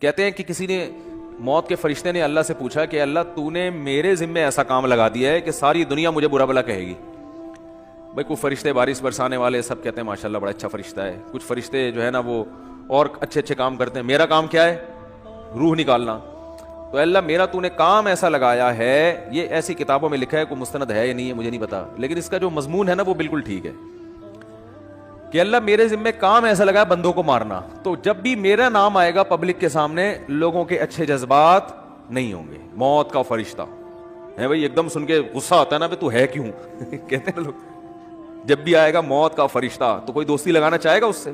کہتے ہیں کہ کسی نے موت کے فرشتے نے اللہ سے پوچھا کہ اللہ تو نے میرے ذمے ایسا کام لگا دیا ہے کہ ساری دنیا مجھے برا بلا کہے گی. بھائی کوئی فرشتے بارش برسانے والے سب کہتے ہیں ماشاءاللہ بڑا اچھا فرشتہ ہے, کچھ فرشتے جو ہے نا وہ اور اچھے اچھے کام کرتے ہیں, میرا کام کیا ہے, روح نکالنا. تو اللہ میرا تو نے کام ایسا لگایا ہے, یہ ایسی کتابوں میں لکھا ہے, کوئی مستند ہے یا نہیں ہے مجھے نہیں پتا, لیکن اس کا جو مضمون ہے نا وہ بالکل ٹھیک ہے کہ اللہ میرے ذمے کام ایسا لگا ہے بندوں کو مارنا. تو جب بھی میرا نام آئے گا پبلک کے سامنے, لوگوں کے اچھے جذبات نہیں ہوں گے. موت کا فرشتہ ہے بھائی, ایک دم سن کے غصہ آتا ہے نا, تو ہے کیوں کہتے ہیں لوگ. جب بھی آئے گا موت کا فرشتہ تو کوئی دوستی لگانا چاہے گا اس سے.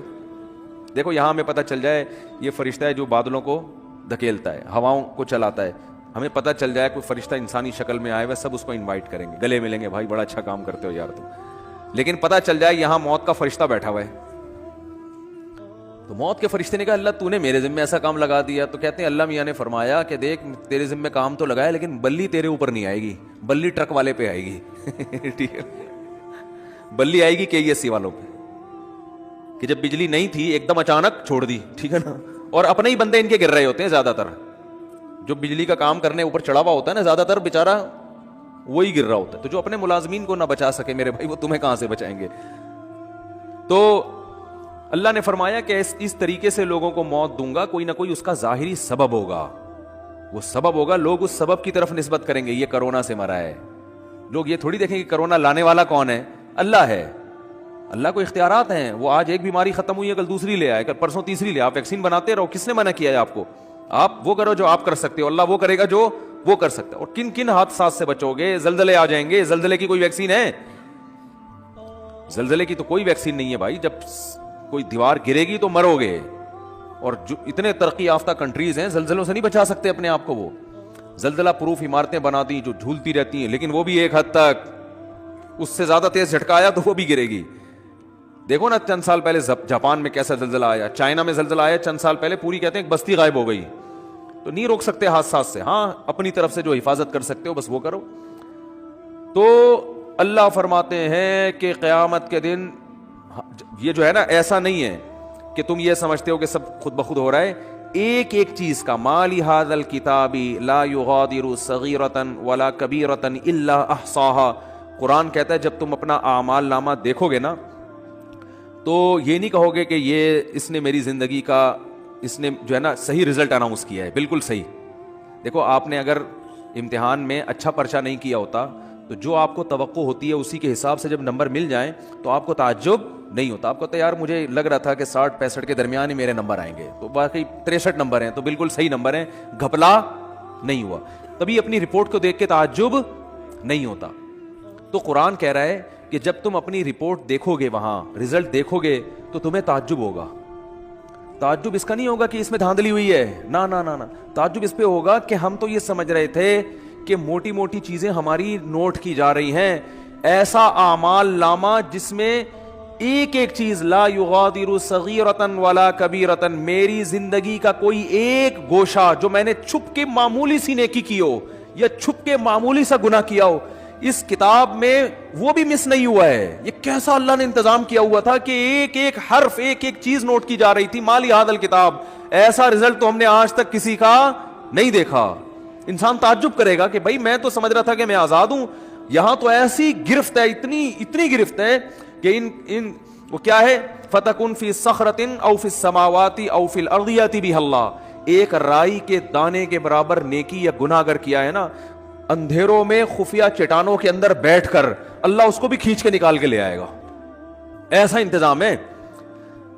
دیکھو یہاں ہمیں پتہ چل جائے یہ فرشتہ ہے جو بادلوں کو دھکیلتا ہے, ہواؤں کو چلاتا ہے. ہمیں پتہ چل جائے کوئی فرشتہ انسانی شکل میں آئے ہوئے, سب اس کو انوائٹ کریں گے, گلے ملیں گے, بھائی بڑا اچھا کام کرتے ہو یار تم. لیکن پتہ چل جائے یہاں موت کا فرشتہ بیٹھا ہوا ہے, تو موت کے فرشتے نے کہا اللہ تو نے میرے ذمے ایسا کام لگا دیا. تو کہتے ہیں اللہ میاں نے فرمایا کہ دیکھ تیرے ذمے کام تو لگایا, لیکن بلی تیرے اوپر نہیں آئے گی, بلی ٹرک والے پہ آئے گی. ٹھیک ہے, بلی آئے گی KESC والوں پہ, کہ جب بجلی نہیں تھی ایک دم اچانک چھوڑ دی, ٹھیک ہے نا, اور اپنے ہی بندے ان کے گر رہے ہوتے ہیں زیادہ تر. جو بجلی کا کام کرنے اوپر چڑھا ہوا ہوتا ہے نا, زیادہ تر بیچارہ وہی گر رہا ہوتا ہے. تو جو اپنے ملازمین کو نہ بچا سکے میرے بھائی, وہ تمہیں کہاں سے بچائیں گے. تو اللہ نے فرمایا کہ اس طریقے سے لوگوں کو موت دوں گا, کوئی نہ کوئی اس کا ظاہری سبب ہوگا, وہ سبب ہوگا, لوگ اس سبب کی طرف نسبت کریں گے, یہ کرونا سے مرا ہے. لوگ یہ تھوڑی دیکھیں کہ کرونا لانے والا کون ہے, اللہ ہے. اللہ کو اختیارات ہیں, وہ آج ایک بیماری ختم ہوئی ہے کل دوسری لے آئے, کل پرسوں تیسری لے. آپ ویکسین بناتے رہو, کس نے منع کیا ہے آپ کو؟ آپ وہ کرو جو آپ کر سکتے ہو, اللہ وہ کرے گا جو وہ کر سکتا ہے. اور کن کن حادثات سے بچو گے, زلزلے آ جائیں گے, زلزلے کی کوئی ویکسین ہے؟ زلزلے کی تو کوئی ویکسین نہیں ہے بھائی, جب کوئی دیوار گرے گی تو مرو گے. اور جو اتنے ترقی یافتہ کنٹریز ہیں زلزلوں سے نہیں بچا سکتے اپنے آپ کو. وہ زلزلہ پروف عمارتیں بنا دی جو جھولتی رہتی ہیں, لیکن وہ بھی ایک حد تک, اس سے زیادہ تیز جھٹکا آیا تو وہ بھی گرے گی. دیکھو نا چند سال پہلے جاپان میں کیسا زلزلہ آیا, چائنا میں زلزلہ آیا چند سال پہلے, پوری کہتے ہیں ایک بستی غائب ہو گئی. تو نہیں روک سکتے حادثات سے, ہاں اپنی طرف سے جو حفاظت کر سکتے ہو بس وہ کرو. تو اللہ فرماتے ہیں کہ قیامت کے دن یہ جو ہے نا, ایسا نہیں ہے کہ تم یہ سمجھتے ہو کہ سب خود بخود ہو رہا ہے. ایک ایک چیز کا, مالی ھذا الکتاب لا یغادر صغیرۃ ولا کبیرۃ الا احصاها. قرآن کہتا ہے جب تم اپنا اعمال نامہ دیکھو گے نا تو یہ نہیں کہو گے کہ یہ اس نے میری زندگی کا, اس نے جو ہے نا صحیح رزلٹ اناؤنس کیا ہے, بالکل صحیح. دیکھو آپ نے اگر امتحان میں اچھا پرچہ نہیں کیا ہوتا تو جو آپ کو توقع ہوتی ہے اسی کے حساب سے جب نمبر مل جائیں تو آپ کو تعجب نہیں ہوتا. آپ کو تو یار مجھے لگ رہا تھا کہ 60-65 کے درمیان ہی میرے نمبر آئیں گے, تو باقی 63 نمبر ہیں, تو بالکل صحیح نمبر ہیں, گھپلا نہیں ہوا. تبھی اپنی رپورٹ کو دیکھ کے تعجب نہیں ہوتا. تو قرآن کہہ رہا ہے کہ جب تم اپنی رپورٹ دیکھو گے, وہاں رزلٹ دیکھو گے تو تمہیں تعجب ہوگا. تعجب اس کا نہیں ہوگا کہ اس میں دھاندلی ہوئی ہے, نہ نہ نہ, تعجب اس پہ ہوگا کہ ہم تو یہ سمجھ رہے تھے کہ موٹی موٹی چیزیں ہماری نوٹ کی جا رہی ہیں, ایسا اعمال نامہ جس میں ایک ایک چیز لا یغادر صغیرۃ ولا کبیرۃ, میری زندگی کا کوئی ایک گوشہ جو میں نے چھپ کے معمولی سی نیکی کی ہو یا چھپ کے معمولی سا گناہ کیا ہو, اس کتاب میں وہ بھی مس نہیں ہوا ہے. یہ کیسا اللہ نے انتظام کیا ہوا تھا کہ ایک ایک حرف, ایک ایک چیز نوٹ کی جا رہی تھی. مالی ھذا الکتاب, ایسا رزلٹ تو ہم نے آج تک کسی کا نہیں دیکھا. انسان تعجب کرے گا کہ بھائی میں تو سمجھ رہا تھا کہ میں آزاد ہوں, یہاں تو ایسی گرفت ہے, اتنی گرفت ہے کہ ان وہ کیا ہے, فتکن فی صخرۃ او فی السماوات او فی الارض یاتی بہ اللہ. ایک رائی کے دانے کے برابر نیکی یا گناہ اگر کیا ہے نا, اندھیروں میں خفیہ چٹانوں کے اندر بیٹھ کر اللہ اس کو بھی کھینچ کے نکال کے لے آئے گا. ایسا انتظام ہے.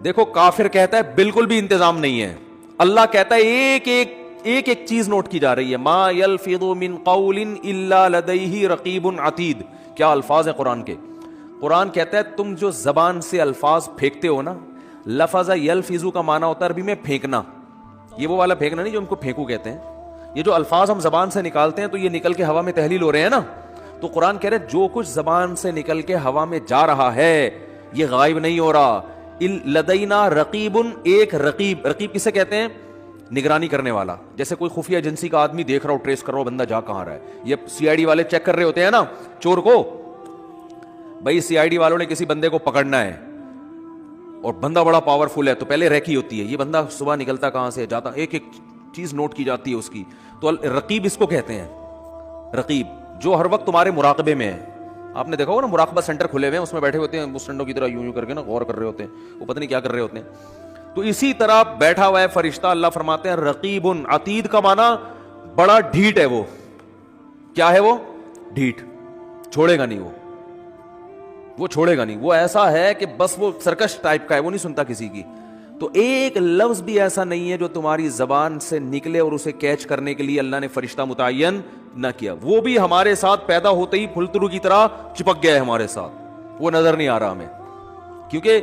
دیکھو کافر کہتا ہے بالکل بھی انتظام نہیں ہے, اللہ کہتا ہے ایک ایک چیز نوٹ کی جا رہی ہے. ما یلفظ من قول الا لدیہ رقیب عتید. کیا الفاظ ہیں قرآن کے. قرآن کہتا ہے تم جو زبان سے الفاظ پھینکتے ہو نا, لفظ یلفظ کا معنی ہوتا ہے عربی میں پھینکنا. یہ وہ والا پھینکنا نہیں جو ہم کو پھینکو کہتے ہیں. یہ جو الفاظ ہم زبان سے نکالتے ہیں تو یہ نکل کے ہوا میں تحلیل ہو رہے ہیں نا. تو قرآن کہہ رہے جو کچھ زبان سے نکل کے ہوا میں جا رہا ہے یہ غائب نہیں ہو رہا. لدینا رقیب, ایک رقیب. رقیب کسے کہتے ہیں؟ نگرانی کرنے والا. جیسے کوئی خفیہ ایجنسی کا آدمی دیکھ رہا ہو, ٹریس کر رہا ہو بندہ جا کہاں رہا ہے. یہ CID والے چیک کر رہے ہوتے ہیں نا چور کو. بھائی CID والوں نے کسی بندے کو پکڑنا ہے اور بندہ بڑا پاورفل ہے تو پہلے ریکی ہوتی ہے, یہ بندہ صبح نکلتا کہاں سے جاتا, ایک ایک چیز نوٹ کی جاتی ہے اس کی. تو رقیب اس کو کہتے ہیں, رقیب, جو ہر وقت تمہارے مراقبے میں ہے. آپ نے دیکھا ہوگا نا مراقبہ سینٹر کھلے ہوئے ہیں, اس میں بیٹھے ہوتے ہیں مسٹنڈوں کی طرح یوں کر کے نا غور کر رہے ہوتے ہیں, وہ پتہ نہیں کیا کر رہے ہوتے ہیں. تو اسی طرح بیٹھا ہوا ہے فرشتہ. اللہ فرماتے ہیں رقیب عتید کا معنی بڑا ڈھیٹ ہے. وہ کیا ہے؟ وہ ڈھیٹ, چھوڑے گا نہیں, وہ چھوڑے گا نہیں. وہ ایسا ہے کہ بس وہ سرکش ٹائپ کا ہے, وہ نہیں سنتا کسی کی. تو ایک لفظ بھی ایسا نہیں ہے جو تمہاری زبان سے نکلے اور اسے کیچ کرنے کے لیے اللہ نے فرشتہ متعین نہ کیا. وہ بھی ہمارے ساتھ پیدا ہوتے ہی پھلترو کی طرح چپک گیا ہے ہمارے ساتھ. وہ نظر نہیں آ رہا ہمیں, کیونکہ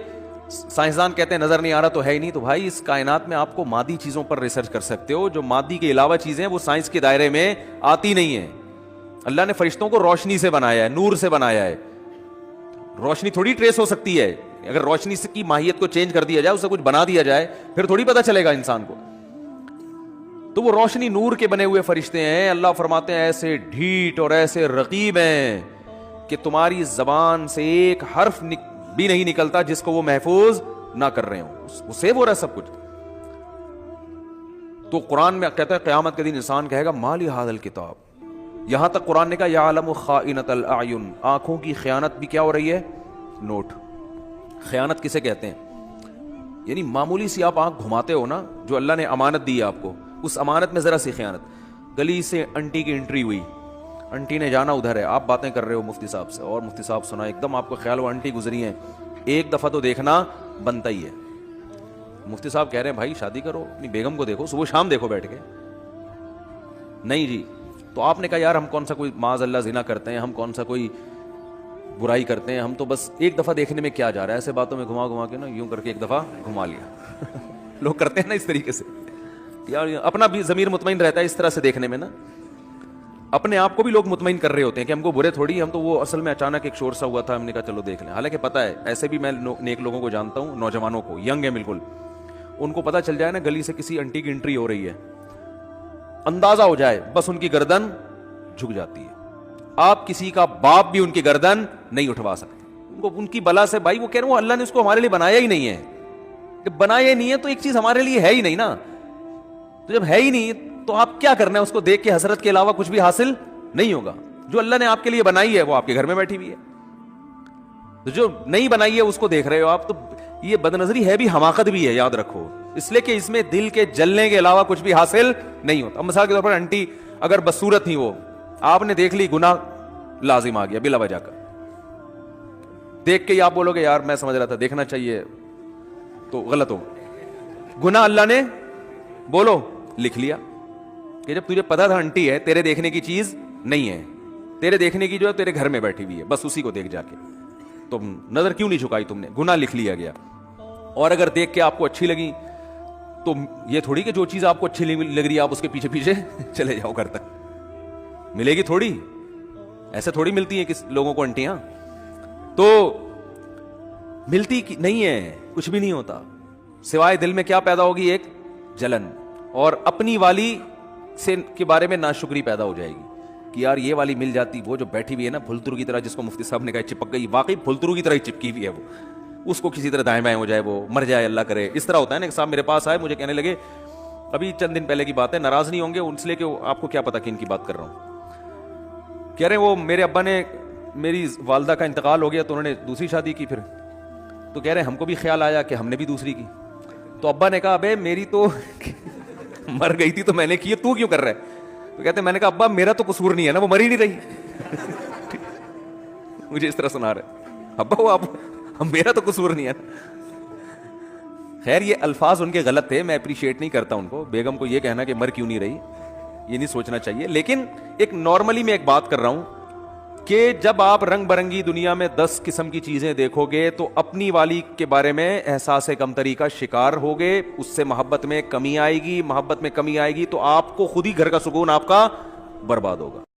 سائنسدان کہتے ہیں نظر نہیں آ رہا تو ہے ہی نہیں. تو بھائی اس کائنات میں آپ کو مادی چیزوں پر ریسرچ کر سکتے ہو, جو مادی کے علاوہ چیزیں ہیں وہ سائنس کے دائرے میں آتی نہیں ہیں. اللہ نے فرشتوں کو روشنی سے بنایا ہے, نور سے بنایا ہے. روشنی تھوڑی ٹریس ہو سکتی ہے. اگر روشنی کی ماہیت کو چینج کر دیا جائے, اسے کچھ بنا دیا جائے, پھر تھوڑی پتہ چلے گا انسان کو. تو وہ روشنی نور کے بنے ہوئے فرشتے ہیں. اللہ فرماتے ہیں ایسے ڈھیٹ اور ایسے رقیب ہیں کہ تمہاری زبان سے ایک حرف بھی نہیں نکلتا جس کو وہ محفوظ نہ کر رہے ہوں. وہ سیو ہو رہا ہے سب کچھ. تو قرآن میں کہتا ہے قیامت کے دن انسان کہے گا مالی ھذا الکتاب. یہاں تک قرآن نے کہا یعلم خائنۃ الاعین, آنکھوں کی خیانت بھی کیا ہو رہی ہے؟ نوٹ. خیانت کسے کہتے ہیں؟ یعنی معمولی سی آپ آنکھ گھماتے ہو نا, جو اللہ نے امانت دی ہے آپ کو, اس امانت میں ذرا سی خیانت. گلی سے انٹی کی انٹری ہوئی, انٹی نے جانا ادھر ہے, آپ باتیں کر رہے ہو مفتی صاحب سے, اور مفتی صاحب سنا, ایک دم آپ کو خیال ہوا انٹی گزری ہیں, ایک دفعہ تو دیکھنا بنتا ہی ہے. مفتی صاحب کہہ رہے ہیں بھائی شادی کرو, اپنی بیگم کو دیکھو, صبح شام دیکھو بیٹھ کے. نہیں جی. تو آپ نے کہا یار ہم کون سا کوئی معاذ اللہ زنا کرتے ہیں, ہم کون سا کوئی برائی کرتے ہیں, ہم تو بس ایک دفعہ دیکھنے میں کیا جا رہا ہے, ایسے باتوں میں گھما گھما کے نا یوں کر کے ایک دفعہ گھما لیا. لوگ کرتے ہیں نا اس طریقے سے یار, اپنا بھی ضمیر مطمئن رہتا ہے اس طرح سے دیکھنے میں نا. اپنے آپ کو بھی لوگ مطمئن کر رہے ہوتے ہیں کہ ہم کو برے تھوڑی, ہم تو وہ اصل میں اچانک ایک شور سا ہوا تھا, ہم نے کہا چلو دیکھ لیں. حالانکہ پتہ ہے ایسے بھی میں نیک لوگوں کو جانتا ہوں, نوجوانوں کو, ینگ ہے بالکل, ان کو پتہ چل جائے نا گلی سے کسی انٹی کی انٹری ہو رہی ہے, اندازہ ہو جائے, بس ان کی گردن جھک جاتی ہے. آپ کسی کا باپ بھی ان کی گردن نہیں اٹھوا سکتے. ان کو ان کی بلا سے, بھائی وہ کہہ رہے ہیں اللہ نے اس کو ہمارے لیے بنایا ہی نہیں ہے. کہ بنایا ہی نہیں ہے تو ایک چیز ہمارے لیے ہے ہی نہیں نا. تو جب ہے ہی نہیں تو آپ کیا کرنا ہے, اس کو دیکھ کے حسرت کے علاوہ کچھ بھی حاصل نہیں ہوگا. جو اللہ نے آپ کے لیے بنائی ہے وہ آپ کے گھر میں بیٹھی ہوئی ہے, تو جو نہیں بنائی ہے اس کو دیکھ رہے ہو آپ. تو یہ بد نظری ہے بھی, حماقت بھی ہے, یاد رکھو, اس لیے کہ اس میں دل کے جلنے کے علاوہ کچھ بھی حاصل نہیں ہوتا. اب مثال کے طور پر انٹی اگر بدصورت تھی, وہ آپ نے دیکھ لی, گناہ لازم آ گیا بلا وجہ کا. دیکھ کے ہی آپ بولو گے یار میں سمجھ رہا تھا دیکھنا چاہیے, تو غلط ہو. گناہ اللہ نے بولو لکھ لیا کہ جب تجھے پتا تھا انٹی ہے, تیرے دیکھنے کی چیز نہیں ہے, تیرے دیکھنے کی جو ہے تیرے گھر میں بیٹھی ہوئی ہے, بس اسی کو دیکھ جا کے. تو نظر کیوں نہیں جھکائی تم نے؟ گناہ لکھ لیا گیا. اور اگر دیکھ کے آپ کو اچھی لگی تو یہ تھوڑی کہ جو چیز آپ کو اچھی لگ رہی ہے آپ اس کے پیچھے پیچھے چلے جاؤ گھر تک, ملے گی تھوڑی, ایسے تھوڑی ملتی ہیں کس لوگوں کو انٹیاں, تو ملتی نہیں ہے, کچھ بھی نہیں ہوتا سوائے دل میں کیا پیدا ہوگی, ایک جلن, اور اپنی والی سے کے بارے میں ناشکری پیدا ہو جائے گی کہ یار یہ والی مل جاتی, وہ جو بیٹھی ہوئی ہے نا پھلترو کی طرح, جس کو مفتی صاحب نے کہا چپک گئی, واقعی پھلترو کی طرح ہی چپکی ہوئی ہے وہ, اس کو کسی طرح دائیں بائیں ہو جائے, وہ مر جائے, اللہ کرے. اس طرح ہوتا ہے نا. ایک صاحب میرے پاس آئے, مجھے کہنے لگے, ابھی چند دن پہلے کی بات ہے, ناراض نہیں ہوں گے اس لیے کہ آپ کو کیا پتا کہ ان کی بات کر رہا ہوں. کہہ رہے ہیں وہ میرے ابا نے, میری والدہ کا انتقال ہو گیا تو انہوں نے دوسری شادی کی. پھر تو کہہ رہے ہیں ہم کو بھی خیال آیا کہ ہم نے بھی دوسری کی. تو ابا نے کہا ابے میری تو مر گئی تھی تو میں نے کی, تو کیوں کر رہا ہے؟ تو کہتے ہیں میں نے کہا ابا میرا تو قصور نہیں ہے نا, وہ مر ہی نہیں رہی. مجھے اس طرح سنا رہے, ابا وہ آپ میرا تو قصور نہیں ہے. خیر یہ الفاظ ان کے غلط تھے, میں اپریشیٹ نہیں کرتا ان کو. بیگم کو یہ کہنا کہ مر کیوں نہیں رہی, یہ نہیں سوچنا چاہیے. لیکن ایک نارملی میں ایک بات کر رہا ہوں کہ جب آپ رنگ برنگی دنیا میں 10 قسم کی چیزیں دیکھو گے تو اپنی والی کے بارے میں احساس کمتری کا شکار ہوگے, اس سے محبت میں کمی آئے گی, محبت میں کمی آئے گی تو آپ کو خود ہی گھر کا سکون آپ کا برباد ہوگا.